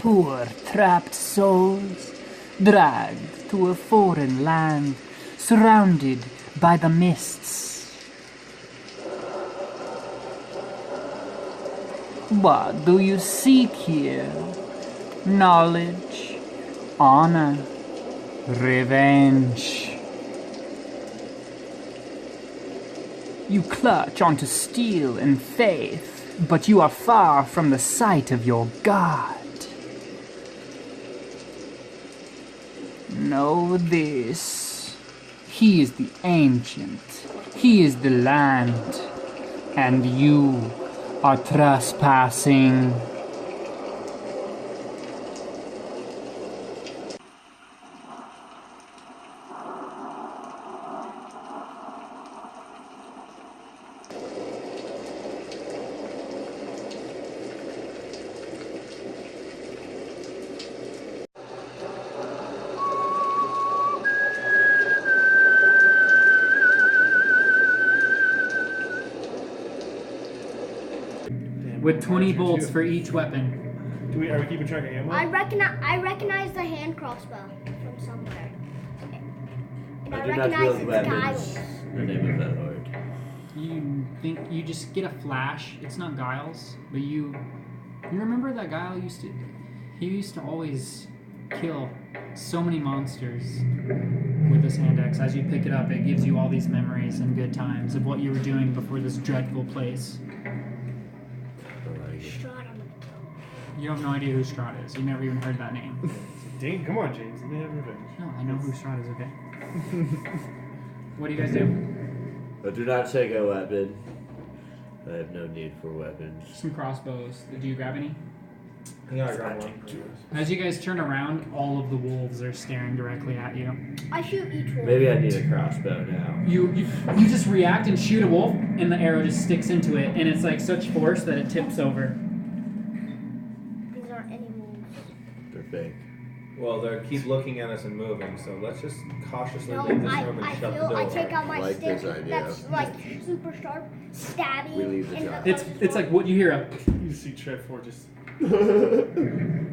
Poor trapped souls, dragged to a foreign land, surrounded by the mists. What do you seek here? Knowledge, honor, revenge. You clutch onto steel and faith, but you are far from the sight of your God. Know this. He is the ancient. He is the land. And you are trespassing. With 20 bolts for each weapon. Are we keeping track of ammo? I recognize the hand crossbow from somewhere. And I recognize its guiles. The name of that art. You think you just get a flash. It's not Giles, but you remember that Guile used to always kill so many monsters with this hand axe. As you pick it up, it gives you all these memories and good times of what you were doing before this dreadful place. Strahd, I'm gonna kill him. You have no idea who Strahd is. You never even heard that name. Dang, come on, James. Let me have revenge. No, I know who Strahd is, okay? What do you guys do? But do not take a weapon. I have no need for weapons. Some crossbows. Do you grab any? Yeah, I got one. As you guys turn around, all of the wolves are staring directly at you. I shoot each wolf. Maybe I need a crossbow now. You just react and shoot a wolf, and the arrow just sticks into it, and it's like such force that it tips over. These aren't any wolves. They're fake. Well, they keep looking at us and moving, so let's just cautiously No, leave this room and I shut the feel door. I take out my I like stick this idea. that's like super sharp, stabbing. We leave the and job. It's like what you hear a. You see Trev 4 just...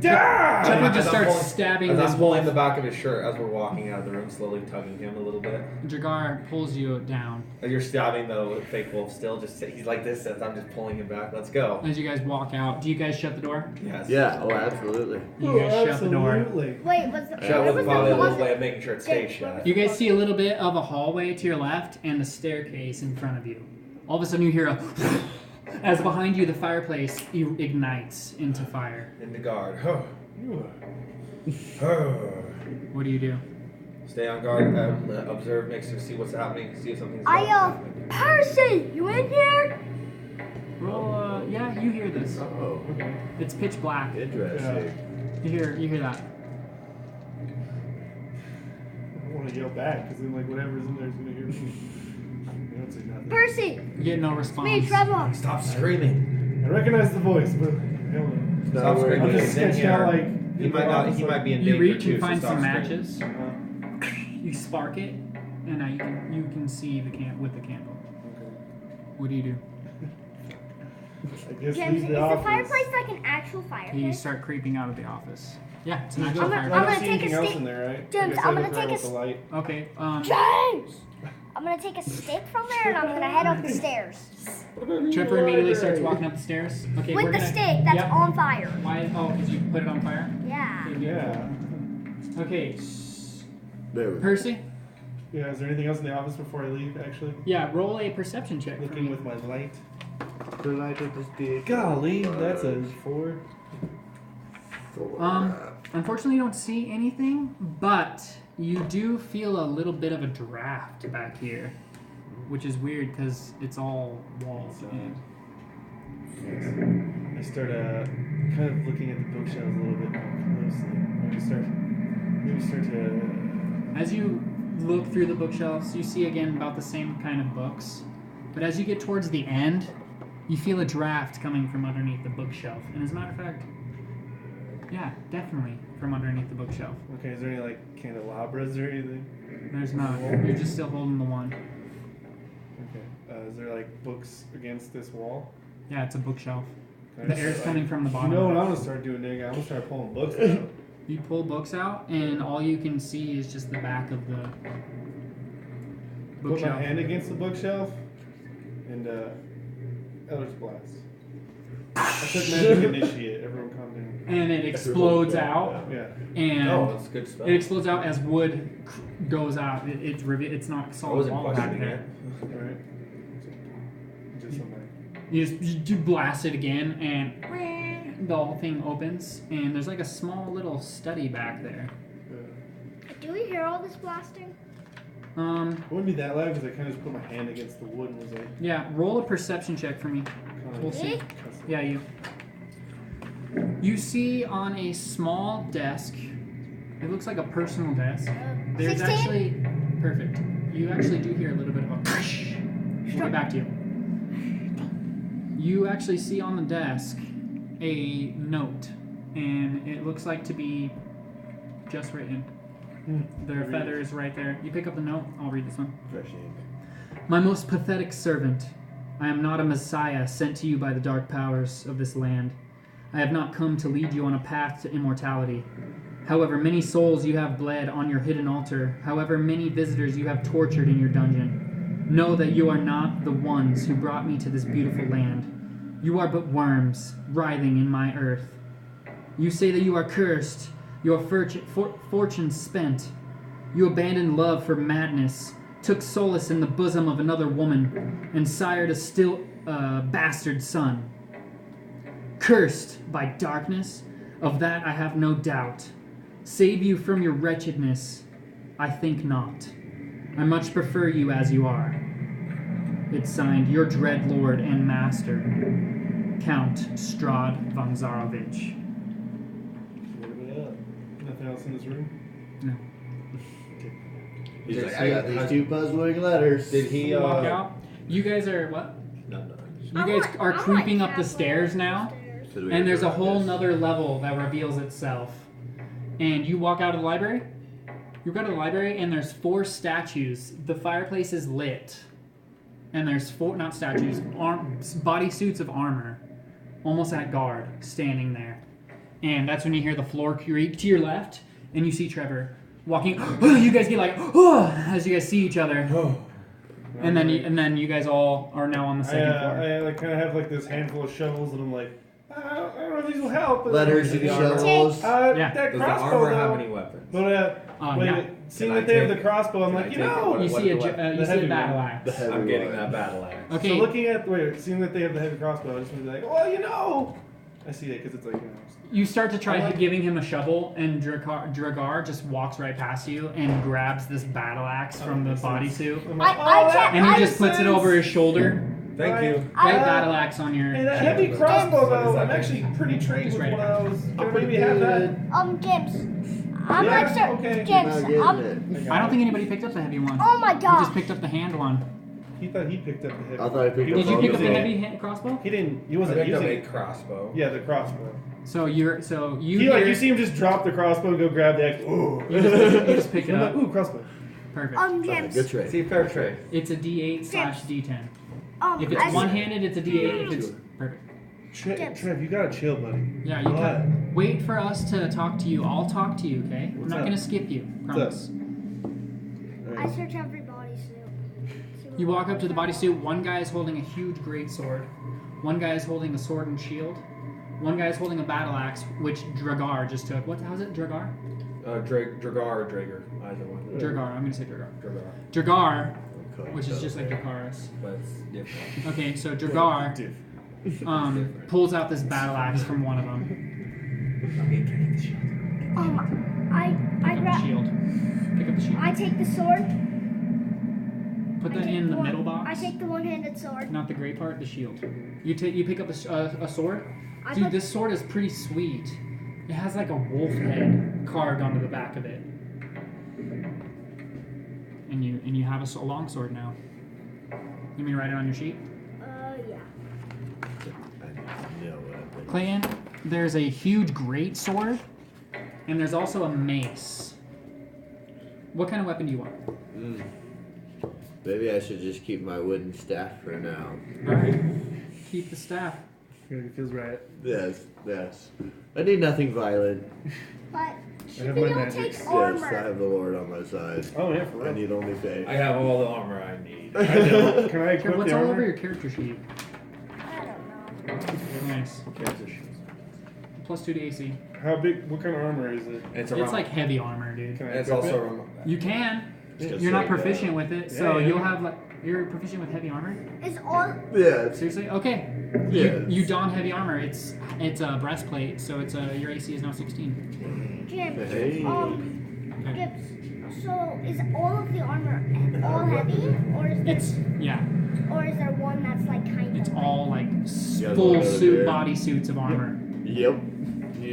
Trevor just starts stabbing as this I'm pulling wolf. the back of his shirt as we're walking out of the room, slowly tugging him a little bit. Jagar pulls you down. You're stabbing the fake wolf still. He's like this as I'm just pulling him back. Let's go. As you guys walk out, do you guys shut the door? Yes. Yeah, oh, absolutely. You guys shut the door. Absolutely. Wait, was the Shut where was was probably a the little way of making sure it stays shut. You guys see a little bit of a hallway to your left and a staircase in front of you. All of a sudden you hear a as behind you the fireplace ignites into fire. In the guard. What do you do? Stay on guard. Observe. Make sure see what's happening. See if something's I happening. Percy, you in here? Roll, yeah, you hear this. Oh, It's pitch black. interesting. You hear that. I don't want to yell back because then, like, whatever's in there is going to hear me. I don't say nothing. Percy, You get no response. me, Trevor. Stop screaming. I recognize the voice, but hell no. Stop I'm screaming. just He's in sketching out, here. like... He might not. He might be in You danger reach too. and find so stop some screaming. matches. You spark it, and now you can see the with the candle. What do you do? I guess James, leave is the the office. fireplace like an actual You fireplace? start creeping out of the office. Yeah, it's an I actual don't fireplace. I'm gonna see take a anything else stick. in there, right? James, Like I I'm said, gonna take with a the light. Okay, James! I'm gonna take a stick from there and I'm gonna head up the stairs. Trevor immediately starts walking up the stairs. Okay, With we're the gonna, stick that's Yep. on fire. Why? Oh, because you put it on fire? Yeah. Yeah. Okay, There we go. Percy? Yeah, is there anything else in the office before I leave, actually? Yeah, roll a perception check for Looking me. with my light. The light of the stick. Golly, that's a 4. Unfortunately, you don't see anything, but you do feel a little bit of a draft back here, which is weird because it's all walls. And I start kind of looking at the bookshelves a little bit more closely. Maybe start to... as you look through the bookshelves, you see again about the same kind of books. But as you get towards the end, you feel a draft coming from underneath the bookshelf. And as a matter of fact, yeah, definitely from underneath the bookshelf. Okay, is there any, like, candelabras or anything? There's not. You're just still holding the one. Okay. Is there, like, books against this wall? Yeah, it's a bookshelf. The air's coming from the You bottom. know what I'm gonna start doing, nigga? I'm gonna start pulling books out. You pull books out, and all you can see is just the back of the Put my bookshelf. hand against the bookshelf, and Eldritch Blast. I took Magic Initiate. Everyone calm down. And it explodes out, Yeah. and Oh, that's a good spell. it explodes out as wood goes out. It's not I solid wasn't wall back questioning there. it. Alright. Just somebody. You blast it again, and the whole thing opens, and there's like a small little study back there. Do we hear all this blasting? It wouldn't be that loud because I kind of just put my hand against the wood and was like, Yeah, roll a perception check for me. We'll see. Me? Yeah, you. You see on a small desk, it looks like a personal desk. There's 16? actually, perfect. You actually do hear a little bit of a We'll get back to you. You actually see on the desk a note, and it looks like to be just written. There are feathers right there. You pick up the note, I'll read this one. Fresh ink. My most pathetic servant, I am not a messiah sent to you by the dark powers of this land. I have not come to lead you on a path to immortality. However many souls you have bled on your hidden altar, however many visitors you have tortured in your dungeon, know that you are not the ones who brought me to this beautiful land. You are but worms, writhing in my earth. You say that you are cursed, your fortune spent. You abandoned love for madness, took solace in the bosom of another woman, and sired a still bastard son. Cursed by darkness, of that I have no doubt. Save you from your wretchedness, I think not. I much prefer you as you are. It's signed, your dread lord and master, Count Strahd von Zarovich. Nothing else in this room? No. He's Did like, he- I got these two puzzling letters. Did he You walk out. You guys are what? No. You guys are creeping up the stairs now, and there's a whole nother level that reveals itself. And you walk out of the library. You go to the library, and there's 4 statues. The fireplace is lit, and there's 4 not statues, bodysuits of armor, almost at guard, standing there. And that's when you hear the floor creak to your left, and you see Trevor walking. You guys get like, as you guys see each other. And then you guys all are now on the second floor. I like kind of have like this handful of shovels, and I'm like, I don't know if these will help. But Letters and shovels. Yeah. That Does the crossbow armor though. have any weapons? But Yeah. seeing Can I that they have take the crossbow, I'm can like, I you take know. it? You see a The battle heavy axe. one. I'm getting that battle axe. Okay. So looking at seeing that they have the heavy crossbow, I just want to be like, well, you know. I see it because it's like, you know. You start to try giving him a shovel, and Dragar just walks right past you and grabs this battle axe from the bodysuit, I'm like, and he just puts it over his shoulder. Thank you. Right battle axe on your. Hey, that shield. heavy crossbow What does though, that I'm mean? actually pretty trained Just with write what it I was gonna maybe have that. James. I'm Yeah, like, sir, okay. James. Not getting I'm, it. I don't think anybody picked up the heavy one. oh my You just god. picked up the hand one. He thought he picked up the heavy. I thought I picked He up Did you wasn't pick up the using heavy it. crossbow? He didn't. He I wasn't picked up using a it. crossbow. Yeah, the crossbow. So you He hear, you see him just drop the crossbow and go grab the axe. Ooh. You just pick it I'm up. like, ooh, crossbow. Perfect. James. Good trade. See, fair trade. It's a D8/D10. If I it's one-handed, it's a D8. If it's perfect. James. Trev, you gotta chill, buddy. Yeah, you What? can wait for us to talk to you. I'll talk to you, okay? What's I'm not up? gonna skip you. Promise. I search every bodysuit. You walk up to the bodysuit. One guy is holding a huge great sword. One guy is holding a sword and shield. One guy is holding a battle axe, which Dragar just took. How's it? Dragar? Dragar or Drager, either one. Dragar. I'm gonna say Dragar. Dragar. Dragar, Okay, which is so- just like Drakaris. But it's different. Okay, so Dragar Different. pulls out this battle axe from one of them. I'm getting carried the shield. I Pick up the grab. shield. Pick up the shield. I take the sword. Put I that take in the one- middle box. I take the one-handed sword. Not the gray part, the shield. You pick up a sword. I Dude, put- this sword is pretty sweet. It has like a wolf head carved onto the back of it. And you have a long sword now. You mean write it on your sheet? Yeah. I know what I'm thinking. Clayton, there's a huge great sword, and there's also a mace. What kind of weapon do you want? Maybe I should just keep my wooden staff for now. Alright. Keep the staff. It feels right. Yes. I need nothing violent. But I have my Shapiro magics. takes Yes, armor. I have the Lord on my side. Oh yeah, for I real. need only faith. I have all the armor I need. I don't. Can I Sure, equip what's the all armor? over your character sheet? I don't know. Nice. +2 to AC. How big? What kind of armor is it? It's It's like heavy armor, dude. Can I It's equip also. it? You can. Just You're not say, proficient with it, so Yeah. you'll have like you're proficient with heavy armor. It's all. Yes. Seriously? Okay. Yes. You don heavy armor. It's a breastplate, so it's your AC is now 16. Jim. Hey. Okay. Jim. So is all of the armor all heavy, or is there, Yeah. is there one that's like kind It's of? all like Yeah, full those are suit good. body suits of armor. Yep.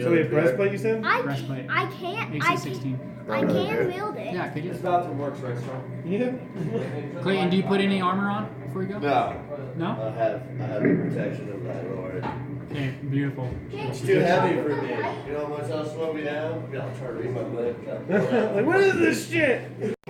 So wait, breastplate you said? I Breastplate. can't. AC 16. I can wield it. Yeah, could you? This bathroom works, right, Strahd? Yeah. Clayton, do you put any armor on before you go? No. No? I have the protection of thy Lord. Okay, beautiful. It's too heavy for me. You know how much that'll slow me down? Yeah, I'll try to read my leg. Like, what is this shit?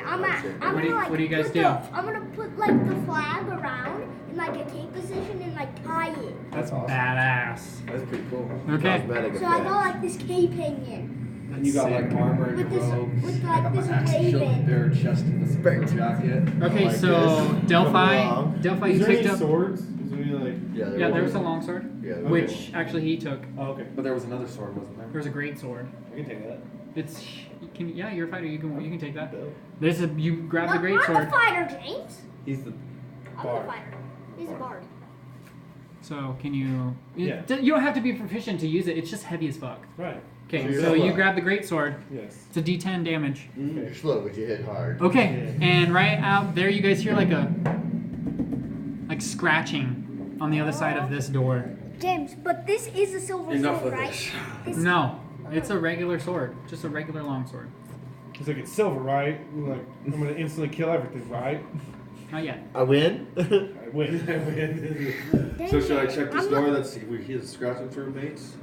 I'm What gonna do you- like what do you guys put do? I'm gonna put like the flag around in like a tape position and like tie it. That's badass. That's pretty cool. Okay. Cosmetic So I got effect. like this cape hanging And you got like armor in with your this robes. with like this waving. Bare chest with a jacket. Okay, like so this. Delphi, Come Delphi, Is you there picked any up. swords? Is there any like? Yeah, there was a longsword, Yeah, which actually he took. Oh, okay. But there was another sword, wasn't there? There was a great sword. I can take that. It's yeah, you're a fighter. You can take that. You grab the No, great I'm sword. the fighter, James. He's the. I'm Bard. the fighter. He's a bard. So can you? Yeah. You don't have to be proficient to use it. It's just heavy as fuck. Right. Okay, So you're so you slow. grab the great sword. Yes. It's a D10 damage. You're slow, but you hit hard. Okay, and right out there, you guys hear like scratching on the other side of this door. James, but this is a silver Enough sword, of right? this. This- No, it's a regular sword, just a regular long sword. It's like it's silver, right? Like I'm gonna instantly kill everything, right? Not yet. I win? I win. I win. Dang So should I it. check this I'm door not- that's if we hear scratching for mates?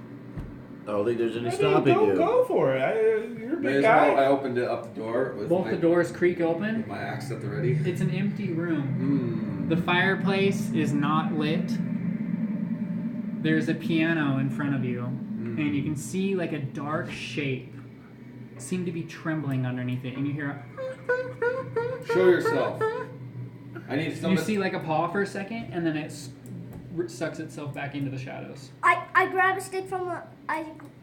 I don't think there's any Maybe stopping don't you. go for it. You're a May big as well. guy. I opened it up the door with Both my, the doors creak with open. my axe at the ready. It's an empty room. Mmm. The fireplace is not lit. There's a piano in front of you, and you can see like a dark shape seem to be trembling underneath it, and you hear Show yourself. I need you someone. see like a paw for a second, and then it sucks itself back into the shadows. I grab a stick from the.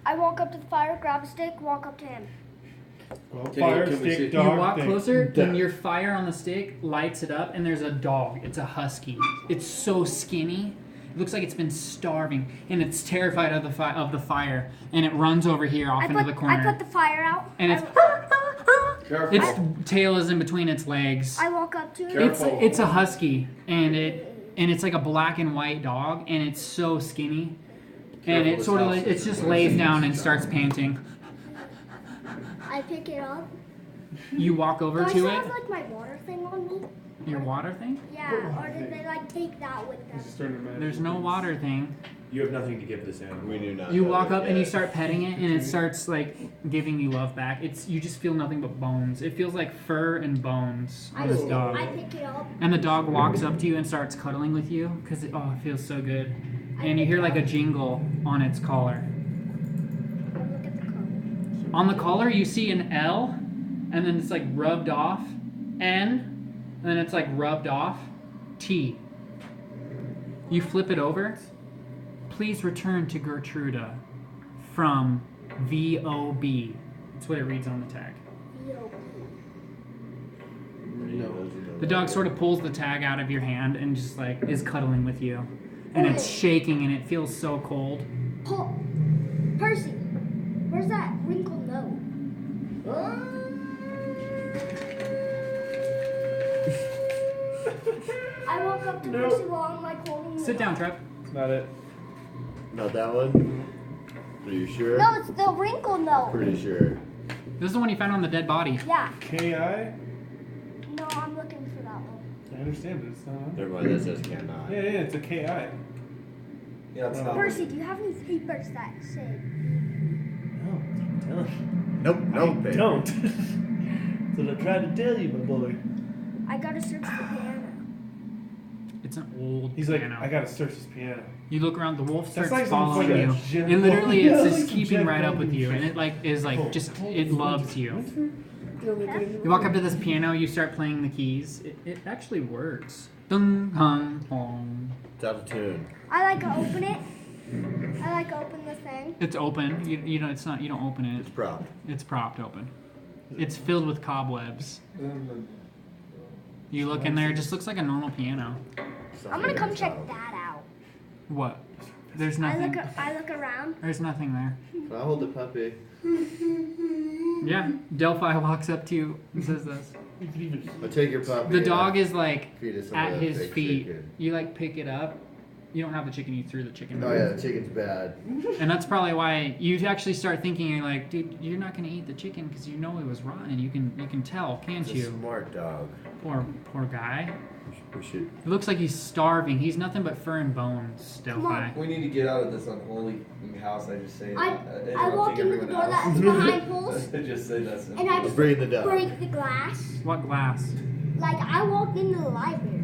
I walk up to the fire, grab a stick, walk up to him. Well, Can fire we see- stick, You dog walk thing. closer, Duh. and your fire on the stick lights it up, and there's a dog. It's a husky. It's so skinny. It looks like it's been starving, and it's terrified of the fire, and it runs over here off into the corner. I put the fire out. and it's Careful. its tail is in between its legs. I walk up to him. Careful. It's a husky, and it's like a black and white dog, and it's so skinny, and Careful, it this sort of house like, is it just a lays down and starts panting. I pick it up. You walk Do over I to still it. have like my water thing on me? Your water thing? Yeah. Or did they like take that with them? He's just starting to imagine. There's no water thing. You have nothing to give this animal. We knew not. You that walk up and you yet. start petting it, and it starts like giving you love back. You just feel nothing but bones. It feels like fur and bones on this dog. I pick it up. And the dog walks up to you and starts cuddling with you because it feels so good. And you hear like a jingle on its collar. Look at the color. On the collar, you see an L, and then it's like rubbed off, N, and then it's like rubbed off, T. You flip it over. Please return to Gertruda from VOB. That's what it reads on the tag. The dog sort of pulls the tag out of your hand and just like is cuddling with you. And it's shaking and it feels so cold. Percy, where's that wrinkled nose? I walk up to Nope. Percy while I'm like holding the Sit down, Trev. It's not it. Not that one? Are you sure? No, it's the wrinkled nose. Pretty sure. This is the one you found on the dead body. Yeah. K.I.? No, I'm looking for that one. I understand, but it's not on. Never mind, that says cannot. Yeah, it's a K.I. Yeah, it's not. Percy, do you have any papers that say? No, tell him. Nope, nope. I babe. don't. That's what I tried to tell you, my boy. I gotta search the piano. It's an old He's like, piano. I gotta search this piano. You look around, the wolf That's starts like some following fucking you. Jeff And literally, Goldblum. it's Yeah, just like some keeping Jeff right up with Goldblum you, shit. and it like is like just it loves you. You You walk up to this piano, you start playing the keys. It actually works. Dung hung hong. It's out of tune. I like to open it. I like to open the thing. It's open. You know, it's not. You don't open it. It's propped. It's propped open. It's filled with cobwebs. You look in there. It just looks like a normal piano. I'm gonna come check that out. What? There's I nothing. look around. There's nothing there. Can I hold the puppy? Yeah. Delphi walks up to you and says this. You could even. I'll take your puppy. The dog is like Feed it some at of that his fake feet. chicken. You like pick it up. You don't have the chicken. You threw the chicken. Oh yeah, the chicken's bad. And that's probably why you actually start thinking, you're like, dude, you're not gonna eat the chicken because you know it was rotten. You can tell, can't It's a you? smart dog. Poor guy. We should. It looks like he's starving. He's nothing but fur and bones, Come on. Delphi. We need to get out of this unholy house. I just say. I walk into the door that's behind Pulse, I just say that's. and I just Bring the dog. break the glass. What glass? Like I walked into the library.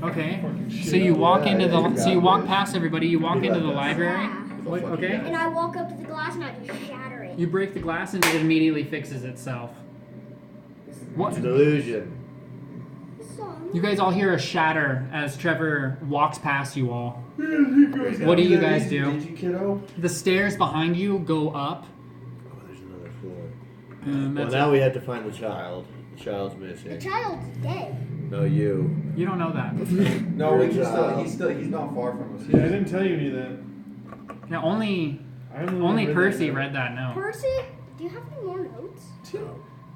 Okay. Fucking shit So you up. walk Yeah, into yeah, the you so you got walk this. past everybody. You walk You into got the this. library. Yeah. What, okay. And I walk up to the glass and I just shatter it. You break the glass and it immediately fixes itself. What? It's an illusion. So, You guys all hear a shatter as Trevor walks past you all. What What do you guys do? Did you, kiddo? The stairs behind you go up. Oh, there's another floor. And Well, that's now it. we have to find the child. The child's the missing. child's dead. No, you. You don't know that. No, we Good can still. job. He's not far from us. Yeah, I didn't tell you any of that. Yeah, only I Percy read that note. Percy, do you have any more notes? Do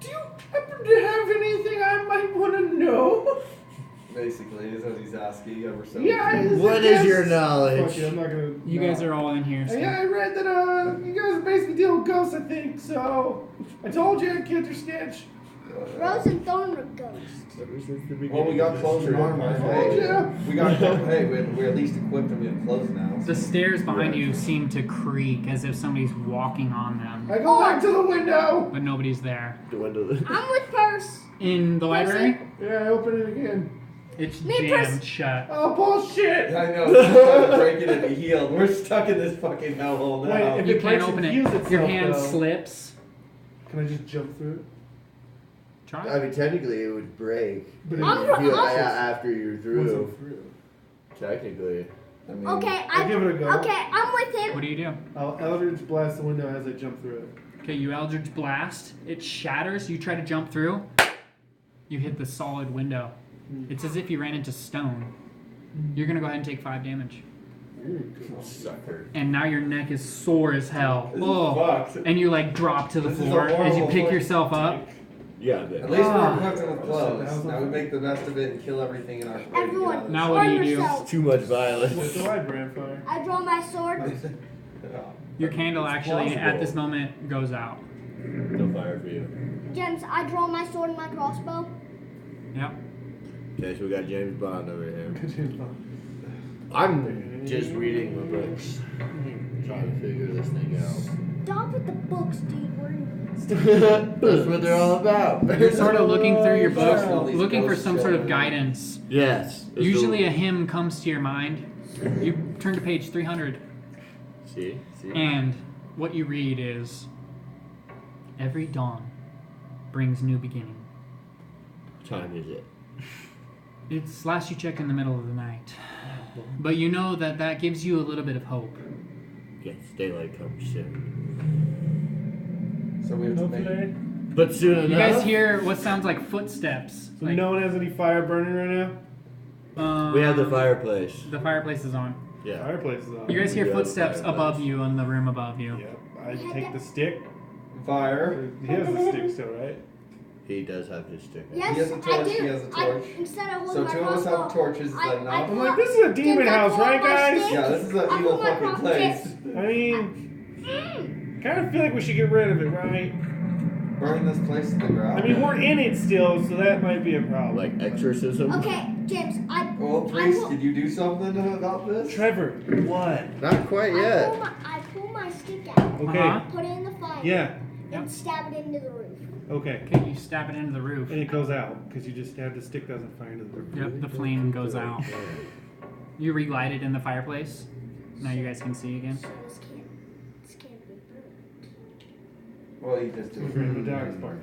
you happen to have anything I might want to know? Basically, is what he's asking. Ever so. What is your Fuck knowledge? it, I'm not gonna. You guys are all in here. So. Yeah, I read that you guys are basically dealing with ghosts, I think. So I told you I'd catch your snitch. Rose and Thorn were ghosts. Well, we got clothes and armor. Hey, Yeah. we got. Hey, we're at least equipped and we have clothes now. The stairs behind you seem to creak as if somebody's walking on them, I go back to the window. but nobody's there. The window. I'm with Percy. In the library, Yeah, I open it again. it's Me, jammed Percy. shut. Oh, bullshit. I know. We're trying to break it and be healed. We're stuck in this fucking hellhole now. Wait, if You it can't breaks open and it. heals itself, Your hand though, slips. Can I just jump through it? I Try. mean, technically, it would break. But I'm it, ro- Feel I'm- after you're once through. I'm through. Technically. I mean, Okay, I'll give it a go. Okay, I'm with him. What do you do? I'll Eldritch blast the window as I jump through it. Okay, you Eldritch Blast. It shatters. You try to jump through. You hit the solid window. It's as if you ran into stone. You're gonna go ahead and take 5 damage. Sucker. And now your neck is sore as hell. This is Oh. fucked. And you like drop to the This is a floor as you horrible pick place. yourself up. Yeah, At but least Ah. we're equipped with clothes. Now we make the best of it and kill everything in our way. Everyone, Now what do you do? yourself. too much What's violence. the library on fire? I draw my sword. Your candle actually at plausible. this moment goes out. No fire for you. James, I draw my sword and my crossbow. Yep. Okay, so we got James Bond over here. I'm just reading my books. Trying to figure this thing out. Stop with the books, dude. That's what they're all about. You're sort of looking through your books, All these looking for ghosts some sort of showing. guidance. Yes. it's Usually the- a hymn comes to your mind. You turn to page 300, See? and what you read is, "Every dawn brings new beginning." What time is it? It's last you checked in the middle of the night. But you know that that gives you a little bit of hope. Yes, daylight comes soon. So we have to No make. today? But soon enough. You guys hear what sounds like footsteps. So Like, no one has any fire burning right now? We have the fireplace. The fireplace is on. Yeah. Fireplace is on. You guys hear We got the footsteps fireplace. above you in the room above you. Yep. I take the stick. Fire. He has the stick still, right? He does have his stick. Yes, He has a I torch, do. he has a torch. Instead of holding So my two of us crossbow, have torches. Is that I enough? I'm pull like, out- this is a demon James, I house, pull out right, my guys? stick. Yeah, this is an I evil pull my fucking cross- place. I mean, kind of feel like we should get rid of it, right? Burn this place to the ground. I mean, we're in it still, so that might be a problem. Like exorcism? Okay, James, Well, priest, did you do something about this? Trevor, what? Not quite yet. I pull my stick out, Okay. Uh-huh. put it in the fire, Yeah. and stab it into the roof. Okay. Okay, you stab it into the roof. And it goes out because you just stabbed the stick doesn't fire into the roof. Yep, the flame goes out. You relight it in the fireplace. Now you guys can see again. So this can't be burnt. Well, you just do We're in it. the dog's part.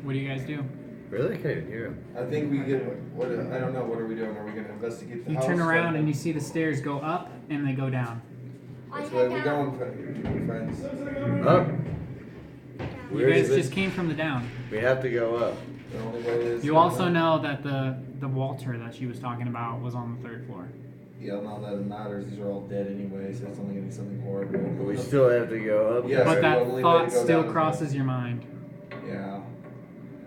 What do you guys do? Really? I can't even hear him. I think we get. I don't know. What are we doing? Are we gonna investigate the You house? turn around and you see the stairs go up and they go down. I Which way are we head going, down. friends? Up. You Where guys is it? just came from the down. We have to go up. The only way is. You also know that the Walter that she was talking about was on the 3rd floor. Yeah, none of that matters. These are all dead anyway, so it's only gonna be something horrible. But we still have to go up. Yeah. But the that only way thought to go still down is crosses your mind. Yeah.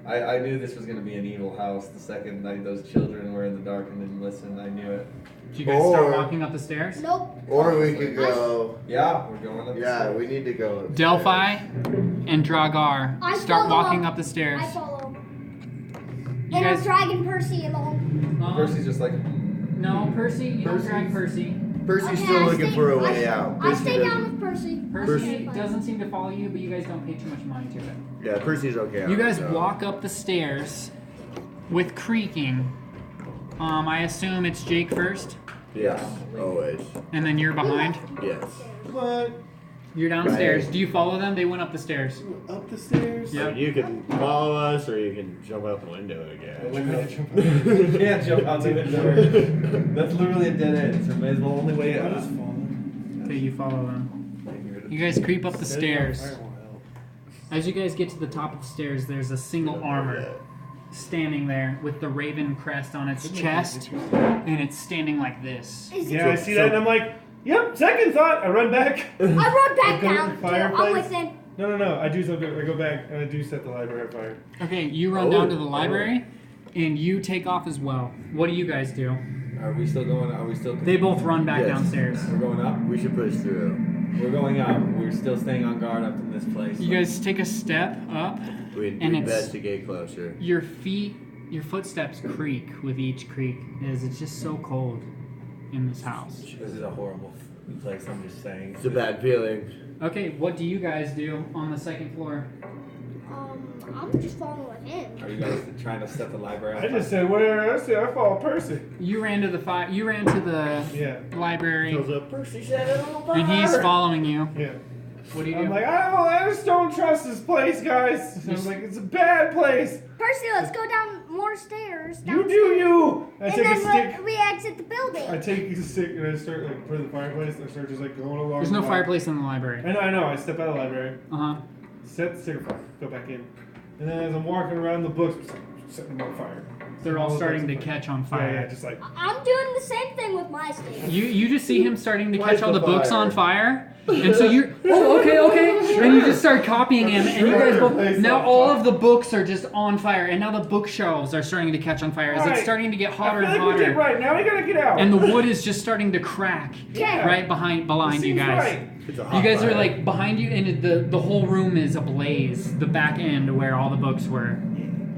I knew this was gonna be an evil house the second night those children were in the dark and didn't listen. I knew it. Did you guys start Or- walking up the stairs? Nope. Or we could go. Yeah, we're going up. the Yeah, stairs. we need to go up. Delphi and Dragar I start follow. walking up the stairs. I follow. You And guys- I'm dragging Percy along. Percy's just like. No, Percy, you don't drag Percy. Percy's Okay, still I looking stay- for a I- way out. I Percy stay doesn't- down with Percy. Percy doesn't seem to follow you, but you guys don't pay too much mind to it. Yeah, Percy's okay. on You guys his own. walk up the stairs with creaking. I assume it's Jake first, Yes, always. and then you're behind. Yes. What? You're downstairs. Right. Do you follow them? They went up the stairs. Up the stairs? Yeah. You can follow us, or you can jump out the window again. You can't jump out the window. That's literally a dead end, so may as well only way I'll out. just follow. Okay, you follow them. You guys creep up the stairs. As you guys get to the top of the stairs, there's a single armor standing there with the raven crest on its chest, and it's standing like this. Is Yeah, I see that and I'm like, yep, second thought. I run back. I run back Go to down. the Too. I'm fireplace. with him. No. I do something. I go back and I do set the library on fire. Okay, you run down to the library, and you take off as well. What do you guys do? Are we still going? Are we still? They both run back Yes. downstairs. We're going up. We should push through. We're going up. We're still staying on guard up in this place. You guys take a step up, We And it's- investigate closer. your footsteps creak with each creak, as it's just so cold in this house. This is a horrible place. I'm just saying. It's a bad feeling. Okay, what do you guys do on the 2nd floor? I'm just following him. Are you guys trying to set the library? I just said, where? I said, I follow Percy. You ran to the You ran to the Yeah. library, Goes up. Percy set it on fire. and he's following you. Yeah. What do you I'm do? like, I just don't trust this place, guys. I'm like, it's a bad place. Percy, let's go down more stairs. You downstairs. do you. I And take a then stick. we exit the building. I take a stick and I start like for the fireplace. I start just like going along. There's no the fireplace in the library. I know. I step out of the library, Uh huh. set the stick on fire, go back in, and then as I'm walking around the books, setting them on fire. They're all the starting books to on catch on Yeah, fire. yeah, just like. I'm doing the same thing with my stairs. You just see him starting to Light catch all the the books fire. on fire, and so you're okay, and you just start copying him, and you guys both now all of the books are just on fire, and now the bookshelves are starting to catch on fire as it's Alright. starting to get I hotter feel and like we did hotter, right. Now we gotta get out. and the wood is just starting to crack Okay. right behind you Seems guys. right. It's a You hot guys are fire. like behind you, and the whole room is ablaze. The back end where all the books were.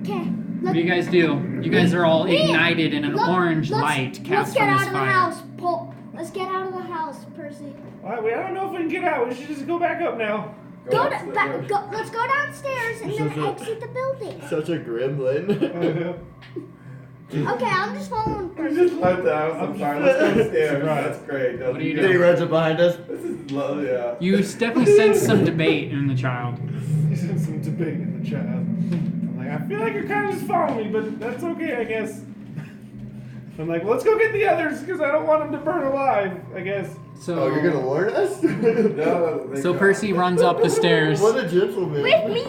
Okay. What do you guys do? You guys are all ignited in an orange light Let's cast get from out this of the fire. house, Paul. Let's get out of the house, Percy. All right, I don't know if we can get out. We should just go back up now. Let's go downstairs and then exit the building. Such a gremlin. Okay, I'm just following We Percy. just left the house on fire. Let's go upstairs. That's great. What do you Then he do? runs up behind us. This is love, yeah. You definitely sense some debate in the child. He's in some debate in the child. I'm like, I feel like you're kind of just following me, but that's okay, I guess. I'm like, well, let's go get the others because I don't want them to burn alive, I guess. So, Oh, you're gonna warn us? No, they so got- Percy runs up the stairs. What a gentleman. With me.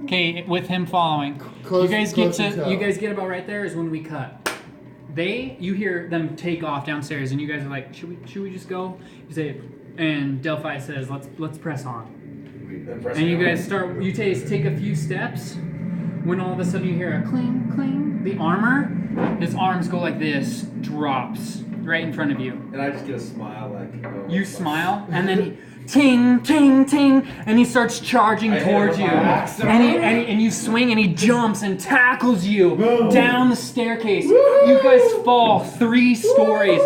Okay, with him following. Close- You guys get close to you tell. guys get about right there is when we cut. You hear them take off downstairs, and you guys are like, should we just go? You say, and Delphi says, let's press on. And you guys take a few steps. When all of a sudden you hear a cling, cling, the armor, his arms go like this, drops right in front of you. And I just get a smile like. Oh, You smile, and then he, ting, ting, ting, and he starts charging I hit him towards with you. my axe. And you swing, and he jumps and tackles you down the staircase. You guys fall 3 stories.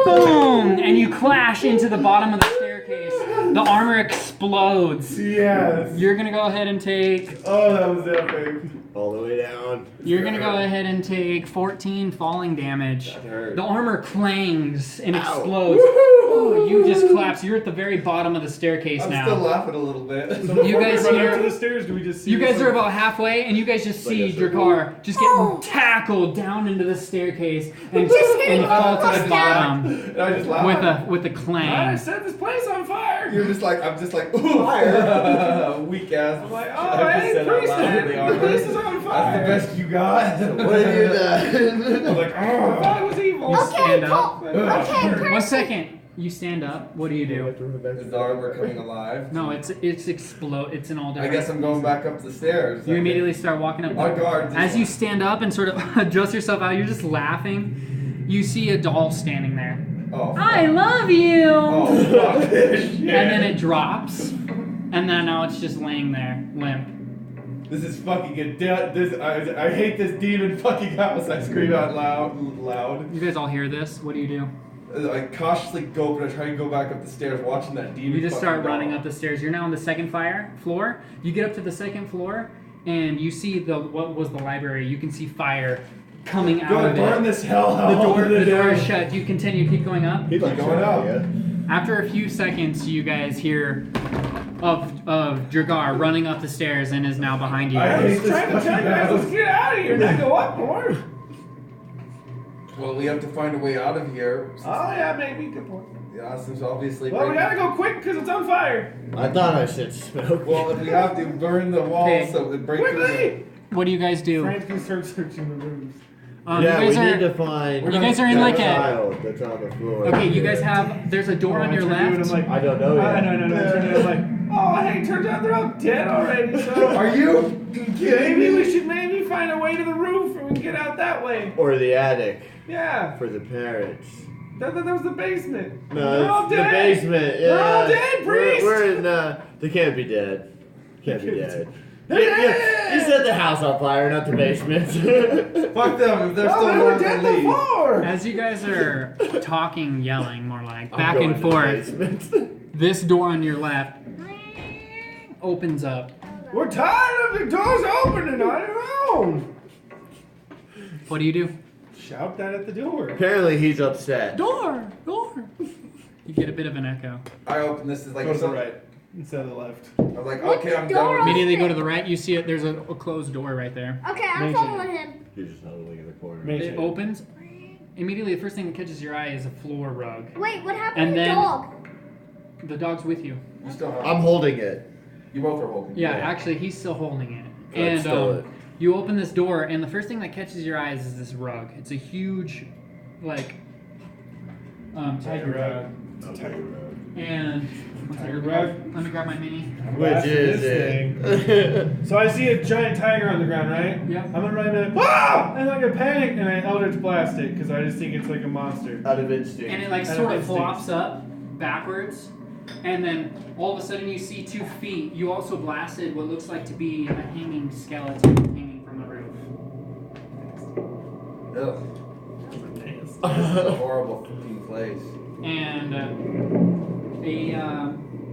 Boom! And you clash into the bottom of the staircase. The armor explodes. Yes. You're gonna go ahead and take. Oh, that was epic. All the way down. You're gonna go ahead and take 14 falling damage. That hurt. The armor clangs and Ow. explodes. Oh, you just collapse. You're at the very bottom of the staircase I'm now. still laughing a little bit. So before guys we run hear- up to the stairs, do we just see You this, guys are about halfway, and you guys just see Drakkar just getting tackled down into the staircase and you fall to the bottom And I just laugh. with a I clang. set this place on fire. I'm just like, ooh, fire. Weak ass. I'm like, I oh, just hey, said out priest, loud in the the armor. place is on fire. That's the best you got. What have you done? I'm like, oh, I thought it was evil. You Okay, stand up. Cole. Okay, One Percy. second. You stand up. What do you do? Is the armor coming alive? No, it's explode. It's in all I different. guess I'm going back up the stairs. You immediately start walking up. On guard. As you stand up and sort of adjust yourself out, you're just laughing. You see a doll standing there. Oh, I love you. Oh, fuck this shit. And then it drops, and then now it's just laying there, limp. This is fucking I hate this demon fucking house. I scream out loud. You guys all hear this? What do you do? I cautiously go, but I try and go back up the stairs, watching that demon. You just fucking start running doll. up the stairs. You're now on the second floor. You get up to the second floor, and you see what was the library. You can see fire coming out Go of burn it. this hell The door down. is shut. You continue, keep going up. He'd like Going up. After a few seconds, you guys hear of Drakkar running up the stairs and is now behind you. I guys. was trying to tell you guys, let's get out of here, not go up more. Well, we have to find a way out of here. Oh yeah, maybe, good point. Yeah, since obviously. Well, we gotta go quick because it's on fire. I thought I said smoke. Well, if we have to burn the walls Okay. so it breaks through. Quickly! What do you guys do? Frank can start searching the rooms. You yeah, guys we are, need to find. You guys are in that like a. child that's on the floor. Okay, you guys have. There's a door on your left. I don't know yet. No. Like, oh, hey, turns out they're all dead already. So Are you kidding maybe me? we should find a way to the roof and we can get out that way. Or the attic Yeah, for the parents. that was the basement. No, they're all it's the dead. basement. Yeah. They're all dead, priest. We're in. They can't be dead. Can't be dead. They're You dead. set the house on fire, not the basement. Fuck them. If they're Oh, still they were alive, dead then leave. before. As you guys are talking, yelling, more like I'm back going and to the forth, basement. this door on your left opens up. We're tired of the doors opening on their own. What do you do? Shout that at the door. Apparently he's upset. Door! You get a bit of an echo. I open this is like Go to the something- right instead of the left. I'm like, What's okay, the I'm door done. with open? Immediately go to the right. You see it. There's a closed door right there. Okay, I'm Amazing. following him. He's just huddling in the corner. Amazing. It opens. Immediately, the first thing that catches your eye is a floor rug. Wait, what happened And to the then- dog? The dog's with you. You still have. I'm holding it. You both are holding. Yeah, Yeah. actually, he's still holding it. I'd And steal it. you open this door, and the first thing that catches your eyes is this rug. It's a huge, like, tiger rug. It's a tiger rug. And Tiger rug. Let me grab my mini. Which is it? So I see a giant tiger on the ground, right? Yep. I'm gonna run in, ah! And I get panic and I Eldritch Blast it because I just think it's like a monster. Out of instinct. And it like Out sort of of instinct. flops up backwards, and then all of a sudden you see 2 feet. You also blasted what looks like to be a hanging skeleton hanging from the roof. Ugh. This is a horrible fucking place. And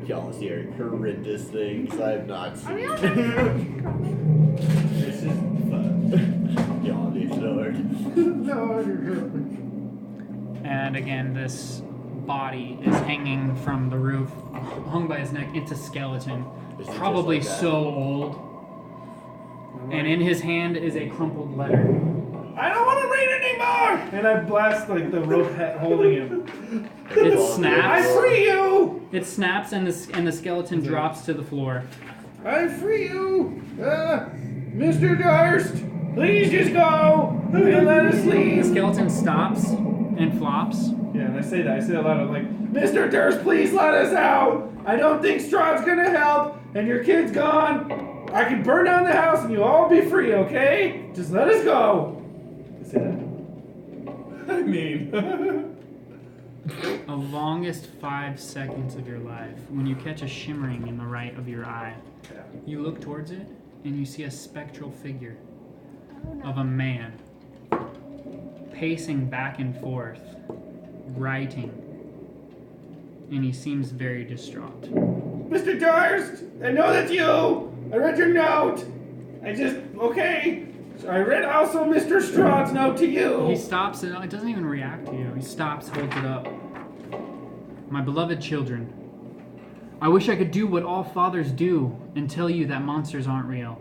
Y'all see horrendous things I have not Are we seen. on This is fun. Y'all ignored. and again, this body is hanging from the roof, hung by his neck. It's a skeleton, Is it probably just like that? so old. And in his hand is a crumpled letter. I don't want to read anymore! And I blast like the rope holding him. It I snaps. free you! It snaps, and the skeleton drops to the floor. I free you! Mr. Durst! Please just go! And let us The leave! skeleton stops and flops. Yeah, and I say that loud. I'm like, Mr. Durst, please let us out! I don't think Strahd's gonna help, and your kid's gone! I can burn down the house and you'll all be free, okay? Just let us go! I say that. I mean... The longest 5 seconds of your life, when you catch a shimmering in the right of your eye, you look towards it and you see a spectral figure of a man pacing back and forth, writing and he seems very distraught. Mr. Durst, I know that's you. I read your note. Okay. So I read also Mr. Strahd's note to you. He stops and it doesn't even react to you. He stops, holds it up. My beloved children, I wish I could do what all fathers do and tell you that monsters aren't real.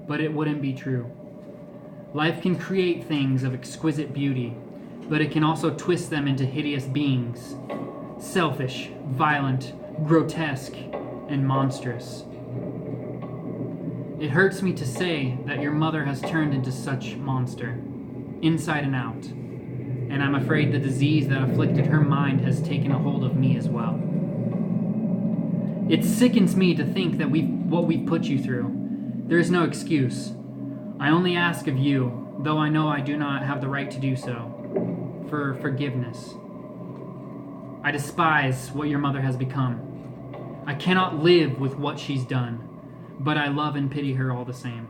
But it wouldn't be true. Life can create things of exquisite beauty, but it can also twist them into hideous beings. Selfish, violent, grotesque, and monstrous. It hurts me to say that your mother has turned into such monster, inside and out. And I'm afraid the disease that afflicted her mind has taken a hold of me as well. It sickens me to think that what we've put you through. There is no excuse. I only ask of you, though I know I do not have the right to do so, for forgiveness. I despise what your mother has become. I cannot live with what she's done, but I love and pity her all the same.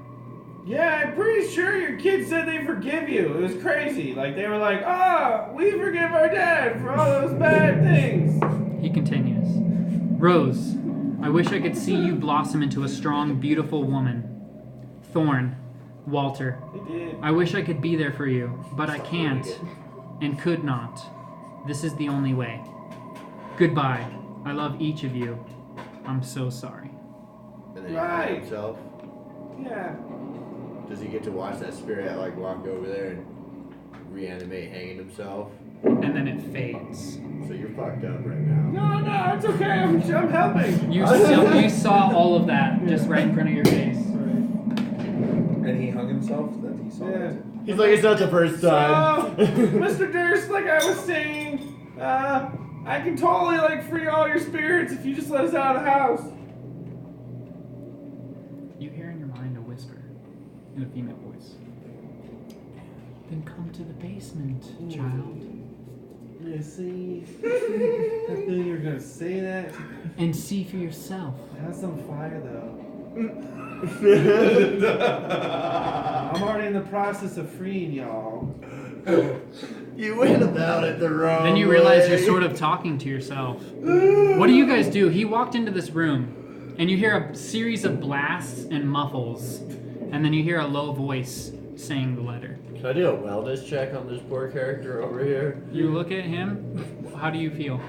Yeah, I'm pretty sure your kids said they forgive you. It was crazy. Like, they were like, we forgive our dad for all those bad things. He continues. Rose, I wish I could see you blossom into a strong, beautiful woman. Thorn, Walter, They did. I wish I could be there for you, but I can't and could not. This is the only way. Goodbye. I love each of you. I'm so sorry. And then he Right. hangs himself. Yeah. Does he get to watch that spirit like walk over there and reanimate hanging himself? And then it fades. So you're fucked up right now. No, it's okay. I'm helping. You saw all of that just right in front of your face. And he hung himself? That he saw Yeah. that? He's like, it's not the first time. So, Mr. Durst, like I was saying, I can totally like free all your spirits if you just let us out of the house. You hear in your mind a whisper in a female voice. Then come to the basement, child, Yeah, see? I knew you were gonna say that. and see for yourself. It has some fire though. I'm already in the process of freeing y'all. You went about it the wrong Then you realize way. you're sort of talking to yourself. What do you guys do? He walked into this room, and you hear a series of blasts and muffles, and then you hear a low voice saying the letter. Can I do a wellness check on this poor character over here? You look at him. How do you feel?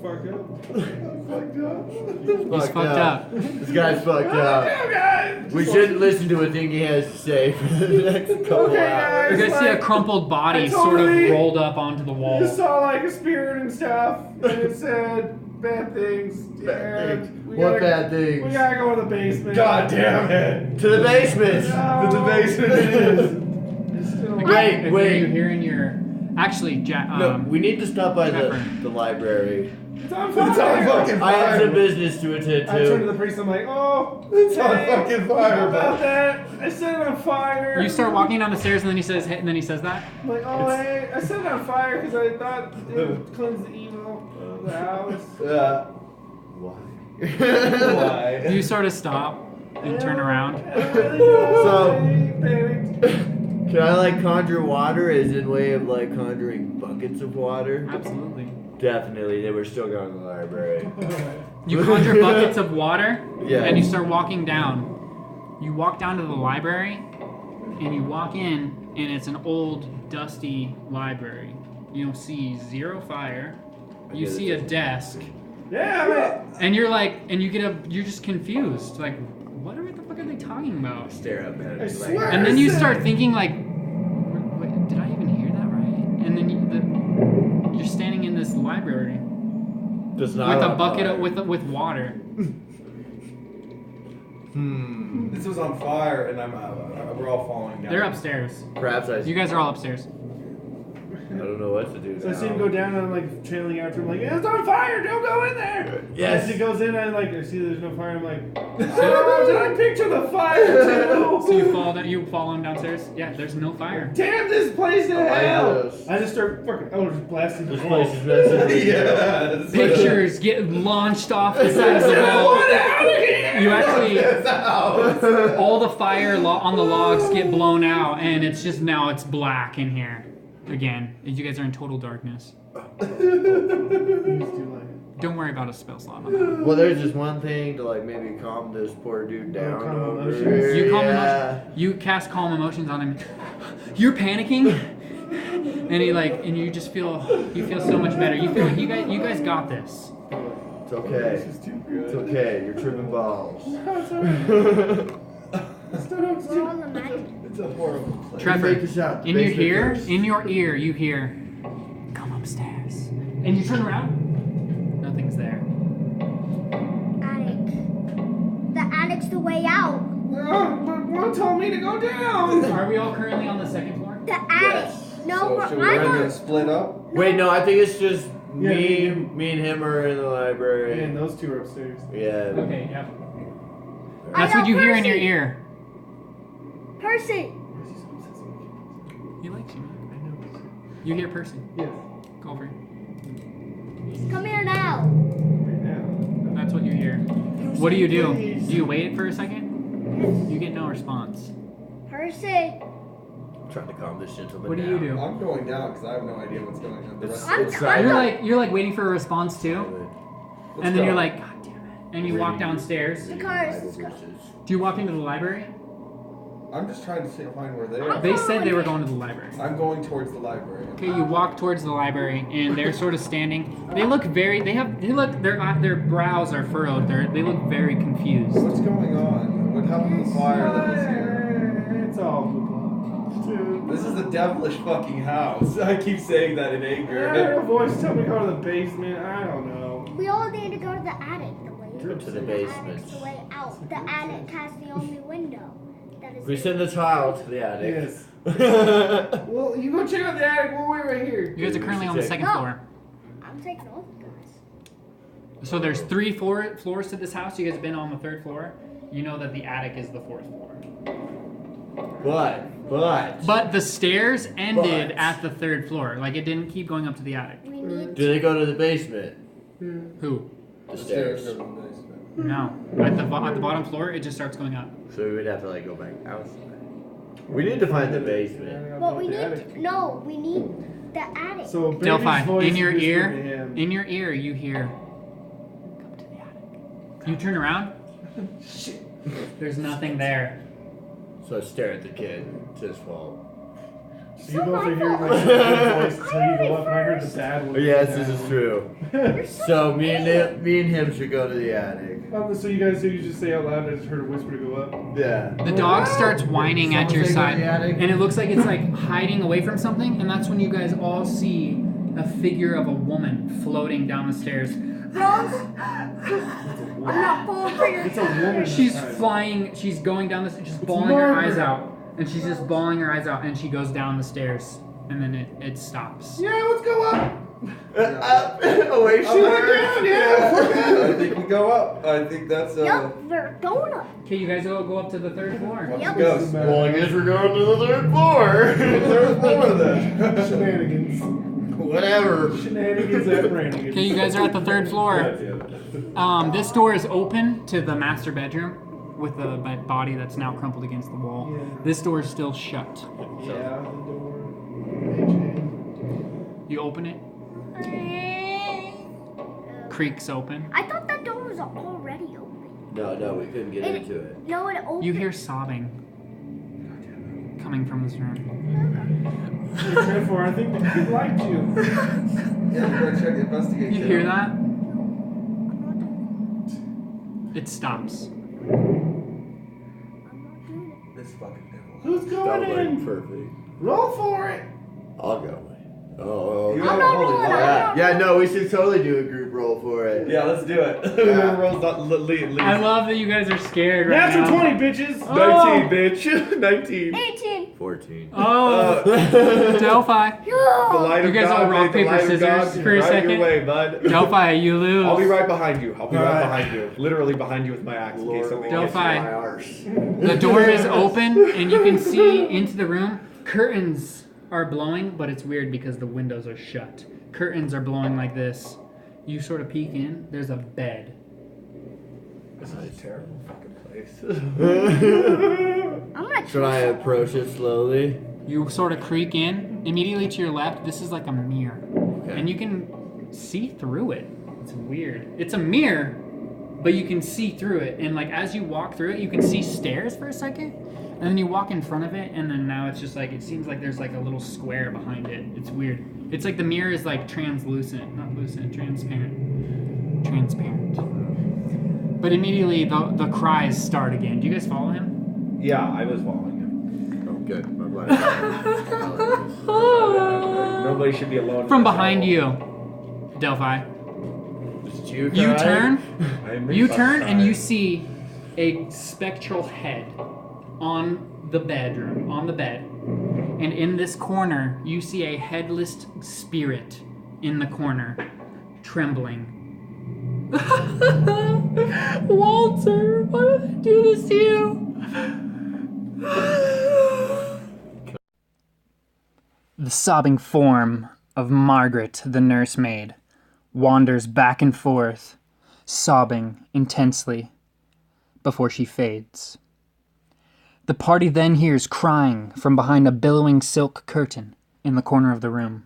Fuck up. I'm fucked up. He's fucked up. This guy's fucked up. Okay, guys. We shouldn't listen to a thing he has to say for the next couple Okay, hours. You guys. guys see a like, crumpled body I sort totally- of rolled up onto the wall. You saw like a spirit and stuff, and it said bad things. Bad and things. we What gotta- bad things? We gotta go in the basement. God damn it. To the basement! No. To the basement it is. It's still- Wait, And wait. You hear in your... Actually, No, we need to stop by Pepper. the library. It's on fire. It's on fucking I have some fire. business to attend I turn to to. the priest. I'm like, oh, It's on hey, fucking fire, how about bro. that? I set it on fire. You start walking down the stairs, and then he says, that. I'm like, oh, hey, I set it on fire because I thought it would cleanse the evil of the house. Why? Why? You sort of stop and turn around. I don't really know. So- I panicked. Can I like conjure water as in way of like conjuring buckets of water? Absolutely. Definitely, they were still going to the library. You conjure buckets of water, Yeah. and you start walking down. You walk down to the library, and you walk in, and it's an old, dusty library. You see zero fire. You Okay, see a desk, Yeah, and you're like, you're just confused. Like, what the fuck are they talking about? Stare up at I it. swear. And then you start thinking like, wait, did I even hear that right? And then you're standing in this library Does with not a on bucket fire. with water. This was on fire, and we're all falling down. They're upstairs. Perhaps You guys are all upstairs. I don't know what to do So I now. see him go down and I'm like trailing after him, like, it's on fire, don't go in there. Yes. As he goes in, I see there's no fire. I'm like, oh, did I picture the fire too? So you fall on downstairs. Yeah, there's no fire. Damn this place to hell! Yes. I just start just blasting the This wall. place is messing. Yeah. Pictures get launched off the sides of the wall. Get out of here! You actually, all the fire on the logs get blown out, and it's just now it's black in here again. You guys are in total darkness. He's too late. Don't worry about a spell slot on that. Well, there's just one thing to like maybe calm this poor dude down calm over emotions. here. You calm yeah. emotions. You cast calm emotions on him. You're panicking, and you just feel so much better. You feel like you guys got this. It's okay. This is too good. It's okay. You're tripping balls. No, it's alright. We're all imagining. It's a horrible place. Trevor, Make a shot. in your Basement ear, first. in your ear, you hear, "Come upstairs," and you turn around. Nothing's there. Attic. The attic's the way out. But one told me to go down. Are we all currently on the second floor? The attic. Yes. No, So should we I'm run on. and split up? Wait, no, I think it's just Yeah, me and him are in the library. And those two are upstairs. Yeah. Okay, yeah. I That's what know you hear in your Percy. ear. Percy. He likes you, man. You hear Percy. Yes. Go for it. Come here now. Right now. That's what you hear. What do you do? Do you wait for a second? You get no response. Percy. Trying to calm this gentleman What do you down. do? I'm going down because I have no idea what's going on. The It's- rest it's I'm You're like waiting for a response too, Let's and then go. you're like, God damn it, and you walk downstairs. Because- Do you walk into the library? I'm just trying to find where they are. They said they were going to the library. I'm going towards the library. Okay, you walk towards the library, and they're sort of standing. They look their brows are furrowed. They look very confused. What's going on? What happened to the fire that was here? It's all blue blood. Dude. This is a devilish fucking house. I keep saying that in I heard anger. a voice tell me to go to the basement. I don't know. We all need to go to the attic. The way Go to the The basement. attic's the way out. The attic has the only window. That is We send the child to the attic. Yes. Well, you go check out the attic. We'll wait right here. You guys are currently on the second No. floor. I'm taking all the guys. So there's 3 floors to this house. You guys have been on the 3rd floor. You know that the attic is the 4th floor. But the stairs ended But. at the 3rd floor. Like it didn't keep going up to the attic. We need. Do they go to the basement? Who? The stairs. Go to the basement. No. At the bottom floor, it just starts going up. So we would have to like go back outside. We need to find the basement. But we need. No, we need the attic. So baby's Delphi, voice in your whispered to ear, him. in your ear, you hear, "Come to the attic." You turn around. Shit. There's nothing there. So I stare at the kid. It's his fault. So you both are hearing like the bad voice until you go up, and I heard the bad one. Yes, this is true. So me and him should go to the attic. So you just say out loud. I just heard a whisper to go up. Yeah. The dog starts whining at your Someone say go to side, the attic? and it looks like it's like hiding away from something. And that's when you guys all see a figure of a woman floating down the stairs. Rose, I'm not falling for your. It's a woman. She's this time. flying. She's going down this, just bawling her Margaret. eyes out, and she's just bawling her eyes out, and she goes down the stairs, and then it stops. Yeah, let's go up. Away she went. I think we go up. I think that's Yup, we're going up. Okay, you guys all go up to the 3rd floor. Let's Yep. go. Well, I guess we're going to the 3rd floor. Third floor then. Shenanigans. Whatever. Shenanigans at Brannigan's. Okay, you guys are at the 3rd floor. Yeah. This door is open to the master bedroom with the body that's now crumpled against the wall. Yeah. This door is still shut. Yeah, the door. AJ. You open it, creaks open. I thought that door was already open. No, we couldn't get into it. No, it opened. You hear sobbing coming from this room. Therefore, I think the kid liked you. Yeah, we're gonna check investigate. You hear that? It stops. I'm not doing This fucking devil. Who's That going was like in? perfect. Roll for it. I'll go. Oh. You I'm have not a holy rolling, water. I'm not Yeah, no, we should totally do a group roll for it. Yeah, let's do it. Whoever rolls not lead. I love that you guys are scared right Natural now. 20, bitches. Oh. 19, bitch. 19. it. 18. 14. Oh, Delphi. The Yo. light You of guys God, all rock, may the paper, light of scissors God for a right second? your way, bud. Delphi, you lose. I'll be right behind you. I'll be right Alright. behind you. Literally behind you with my axe in case something hits Delphi. you. My arse. The door is open and you can see into the room. Curtains are blowing, but it's weird because the windows are shut. Curtains are blowing like this. You sort of peek in. There's a bed. This is a terrible fucking place. I'm gonna Should I approach it slowly? You sort of creak in. Immediately to your left, this is like a mirror. Okay. And you can see through it. It's weird. It's a mirror, but you can see through it. And like as you walk through it, you can see stairs for a second. And then you walk in front of it, and then now it's just like, it seems like there's like a little square behind it. It's weird. It's like the mirror is like translucent, not lucent, transparent. Transparent. But immediately the cries start again. Do you guys follow him? Yeah, I was following him. Oh, good. I'm glad. Nobody should be alone. From behind you, Delphi. Just you You turn, I'm you fucking turn, and sorry. you see a spectral head on the bedroom, on the bed. And in this corner, you see a headless spirit in the corner, trembling. Walter, why did I do this to you? The sobbing form of Margaret, the nursemaid, wanders back and forth, sobbing intensely, before she fades. The party then hears crying from behind a billowing silk curtain in the corner of the room.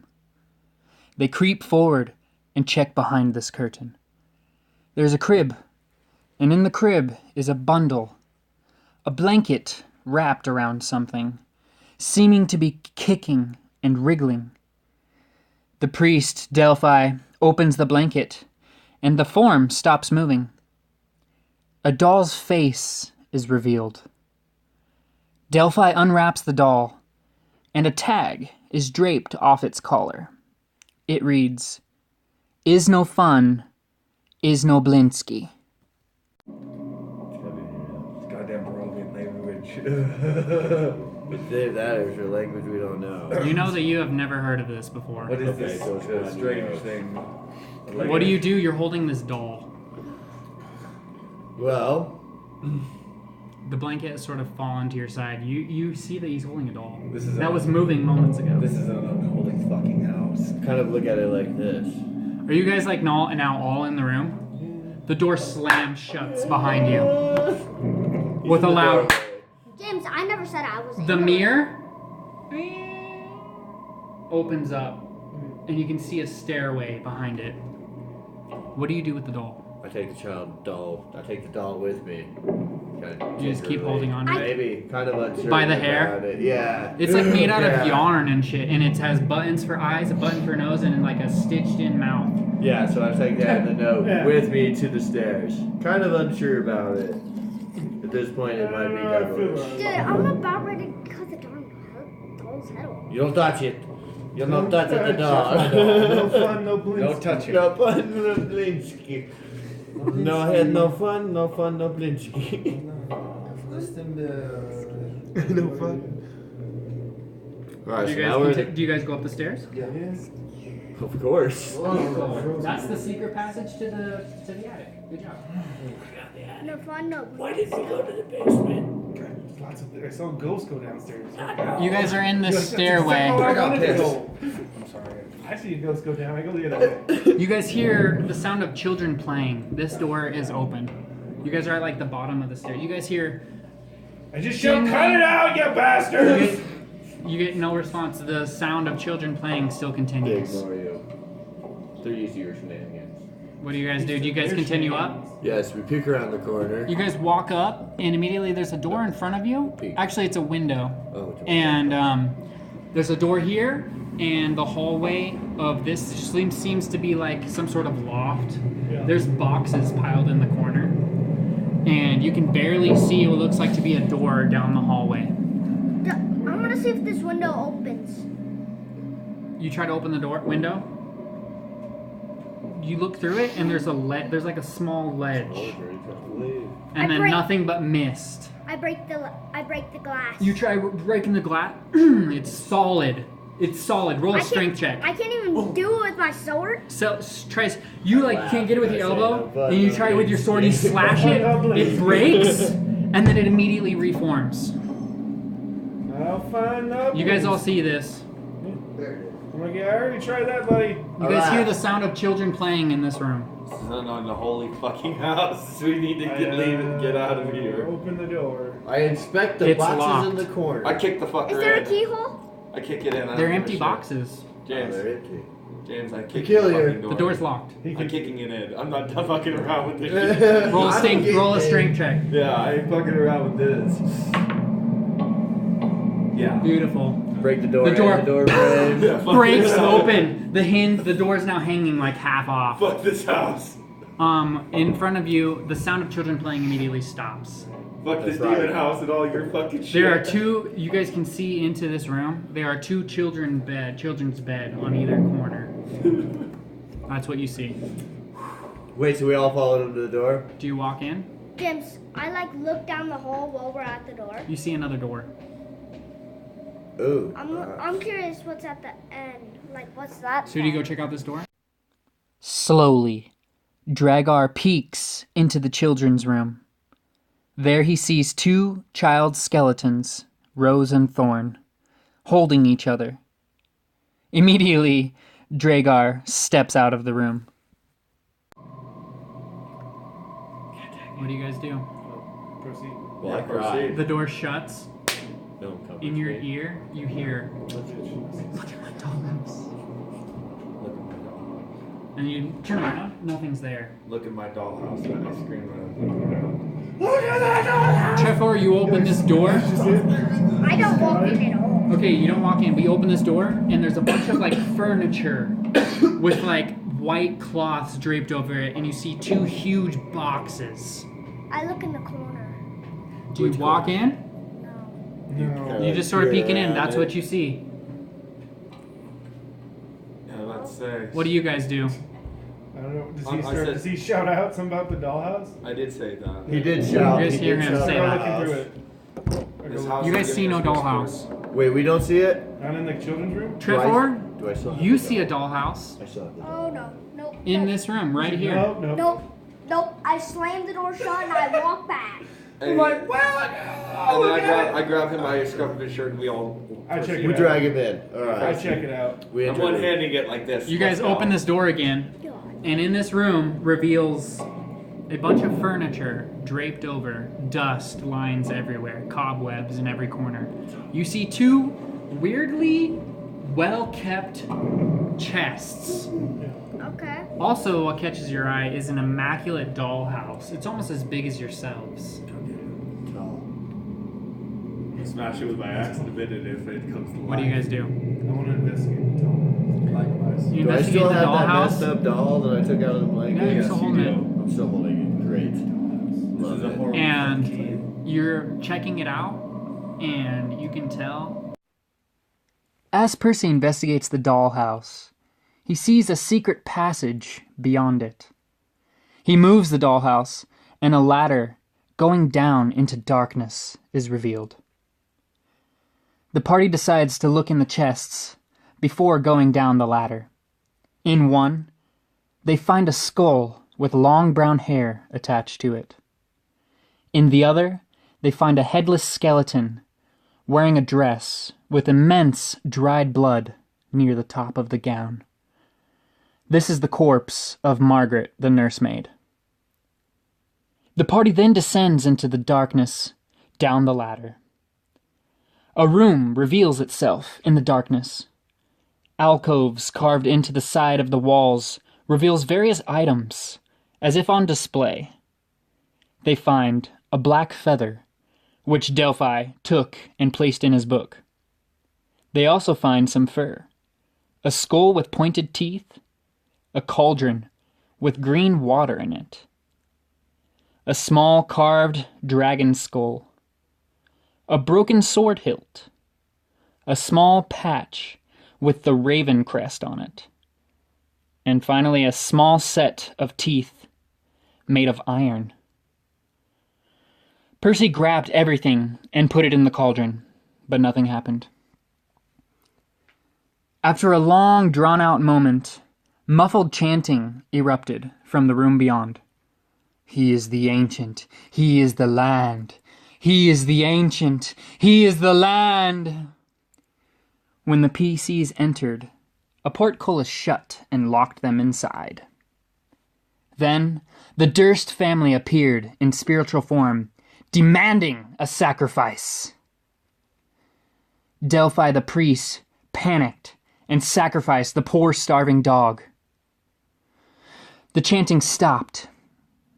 They creep forward and check behind this curtain. There's a crib, and in the crib is a bundle, a blanket wrapped around something, seeming to be kicking and wriggling. The priest, Delphi, opens the blanket, and the form stops moving. A doll's face is revealed. Delphi unwraps the doll, and a tag is draped off its collar. It reads, "Is no fun, is no Blinsky." It's goddamn Peruvian language. If that is your language, we don't know. You know that you have never heard of this before. What is Okay, this so it's a not strange new. thing? What do you do? You're holding this doll. Well, The blanket has sort of fallen to your side. You see that he's holding a doll. This is that a- was moving moments ago. This is an unholy fucking house. kind of look at it like this. Are you guys like now all in the room? The door slams shuts behind you with a loud. James, I never said I was The mirror opens up, and you can see a stairway behind it. What do you do with the doll? I take the doll. I take the doll with me. Kind of You just keep gingerly. holding on to it? Maybe, kind of uncertain By the hair? about it. Yeah. It's like made out Yeah. of yarn and shit, and it has buttons for eyes, a button for nose, and like a stitched-in mouth. Yeah, so I take that and the note Yeah. with me to the stairs. Kind of unsure about it. At this point, it might be devilish. Dude, I'm about ready to cut the doll's head off. You don't touch it. You're not touching the doll. No fun, no bliss. No touching. No fun, no Blinsky. No head, no fun, no fun, no Blinsky. No fun. Alright, Do so you, now we're guys do you guys go up the stairs? of course. That's the secret passage to the attic. Good job. No fun, no. Why did we go to the basement? There's lots of. I saw ghosts go downstairs. You guys are in this That's exactly stairway. how I got wanted to pissed. go. I'm sorry. I see a ghost go down. I go the other way. You guys hear the sound of children playing. This door is open. You guys are at like the bottom of the stairs. You guys hear. I just shout, "Cut it out, you You bastards!" get, you get no response. The sound of children playing still They continues. ignore you. They're used to your shenanigans. What do you guys do? Do you guys continue up? Yes, we peek around the corner. You guys walk up, and immediately there's a door in front of you. Peek. Actually, it's a window. Oh, it's a And there's a door here, and the hallway of this seems to be like some sort of loft. Yeah. There's boxes piled in the corner, and you can barely see what looks like to be a door down the hallway. I'm gonna see if this window opens. You try to open the window. You look through it, and there's like a small ledge, and then break- nothing but mist. I break the glass. You try breaking the glass. It's solid. It's solid. Roll a I can't- strength check. I can't even do it with my sword. So tries you like can't get it with your elbow, But and you try it with your sword. You slash it. It breaks, and then it immediately reforms. No fun, no. You guys all bliss. see this. I'm like, yeah, I already tried that, buddy. You guys hear the sound of children playing in this room. This is an unholy fucking house. We need to leave and get out of here. Open the door. I inspect the It's boxes locked. in the corner. I kick the Is fucker there a in. keyhole? I kick it in. I don't They're give a empty shit. boxes. Oh, James, they're empty. James, I kick kill the you. fucking door. The door's locked. I'm kicking it in. I'm not fucking around with this shit. Roll a strength check. Yeah, I ain't fucking around with this. Yeah. Beautiful. Break the door. The door- and the door frame. Yeah, fuck Breaks this house. open. The door is now hanging like half off. Fuck this house. In front of you, the sound of children playing immediately stops. Fuck this That's right. demon house and all your fucking shit. There are two. You guys can see into this room. There are two children's bed on either corner. That's what you see. Wait, so we all followed him to the door? Do you walk in? James, I like look down the hall while we're at the door. You see another door. Ooh. I'm curious what's at the end. Like, what's that? So do you go check out this door? Slowly, Dragar peeks into the children's room. There he sees two child skeletons, Rose and Thorn, holding each other. Immediately, Dragar steps out of the room. What do you guys do? Proceed. Well, I Yeah, cried. proceed. The door shuts. Don't come In with your me. ear, you hear, "Look at my dollhouse." Look at my doll. And you turn around, nothing's there. Look at my dollhouse. And I scream around. Look at that dollhouse! Trevor, you open this door. I don't walk in at all. Okay, you don't walk in. We open this door, and there's a bunch of like furniture with like white cloths draped over it, and you see two huge boxes. I look in the corner. Do you walk in? No. No. You just sort of peeking in. That's what you see. Yeah, let's say. What do you guys do? I don't know. Does I he said- shout out something about the dollhouse? I did say that. He did shout. You guys he hear did him shout say I'm that. looking through it. This house You is guys see giving no us dollhouse. whispers. Wait, we don't see it? Not in the children's room? Trevor, Do I still have you the see a doll? dollhouse I still have the doll. Oh no. Nope. in nope. this room right here. No, no. Nope. Nope. I slammed the door shut and I walk back. Hey, I'm like, well, and look then at I it. grab him by his scruff of his shirt and we all. I check We it drag him in. I Alright. check it out. We I'm enter one the- handing it like this. You guys Let's go. open this door again, God. and in this room reveals a bunch of furniture draped over, dust lines everywhere, cobwebs in every corner. You see two weirdly well-kept chests. Okay. Also, what catches your eye is an immaculate dollhouse. It's almost as big as yourselves. Smash it with my axe in a minute if it comes to life. What do you guys do? I want to investigate the dollhouse. Likewise. You Do I investigate still the have that messed dollhouse, up doll that I took out of the blanket? Yeah, you're Yes, still you holding do. it. I'm still holding it. Great. This Love is a it. horrible And team. you're checking it out, and you can tell. As Percy investigates the dollhouse, he sees a secret passage beyond it. He moves the dollhouse, and a ladder going down into darkness is revealed. The party decides to look in the chests before going down the ladder. In one, they find a skull with long brown hair attached to it. In the other, they find a headless skeleton wearing a dress with immense dried blood near the top of the gown. This is the corpse of Margaret, the nursemaid. The party then descends into the darkness down the ladder. A room reveals itself in the darkness. Alcoves carved into the side of the walls reveals various items, as if on display. They find a black feather, which Delphi took and placed in his book. They also find some fur, a skull with pointed teeth, a cauldron with green water in it, a small carved dragon skull, a broken sword hilt, a small patch with the raven crest on it, and finally a small set of teeth made of iron. Percy grabbed everything and put it in the cauldron, but nothing happened. After a long, drawn-out moment, muffled chanting erupted from the room beyond. "He is the ancient. He is the land. He is the ancient. He is the land." When the PCs entered, a portcullis shut and locked them inside. Then, the Durst family appeared in spiritual form, demanding a sacrifice. Delphi the priest panicked and sacrifice the poor starving dog. The chanting stopped,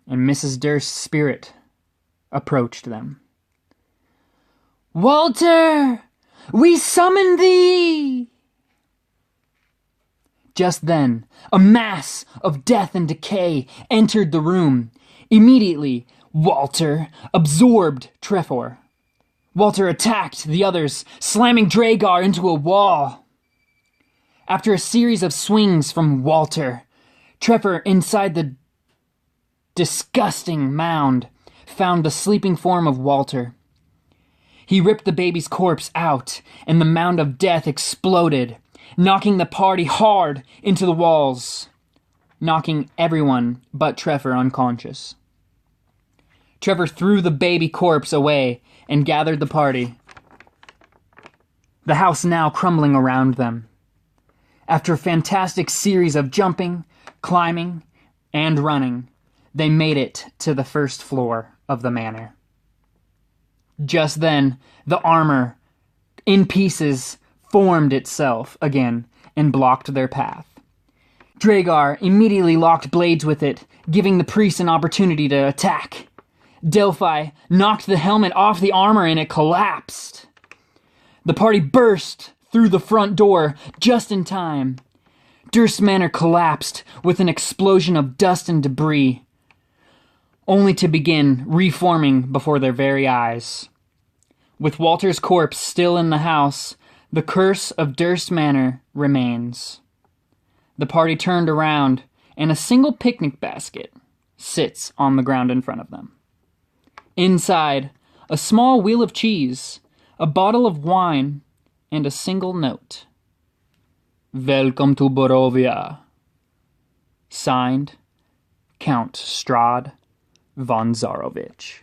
and Mrs. Durst's spirit approached them. "Walter, we summon thee!" Just then, a mass of death and decay entered the room. Immediately, Walter absorbed Trefor. Walter attacked the others, slamming Dragar into a wall. After a series of swings from Walter, Trefor, inside the disgusting mound, found the sleeping form of Walter. He ripped the baby's corpse out, and the mound of death exploded, knocking the party hard into the walls, knocking everyone but Trefor unconscious. Trefor threw the baby corpse away and gathered the party, the house now crumbling around them. After a fantastic series of jumping, climbing, and running, they made it to the first floor of the manor. Just then, the armor, in pieces, formed itself again and blocked their path. Dragar immediately locked blades with it, giving the priest an opportunity to attack. Delphi knocked the helmet off the armor and it collapsed. The party burst through the front door just in time. Durst Manor collapsed with an explosion of dust and debris, only to begin reforming before their very eyes. With Walter's corpse still in the house, the curse of Durst Manor remains. The party turned around, and a single picnic basket sits on the ground in front of them. Inside, a small wheel of cheese, a bottle of wine, and a single note. "Welcome to Borovia." Signed, Count Strahd von Zarovich.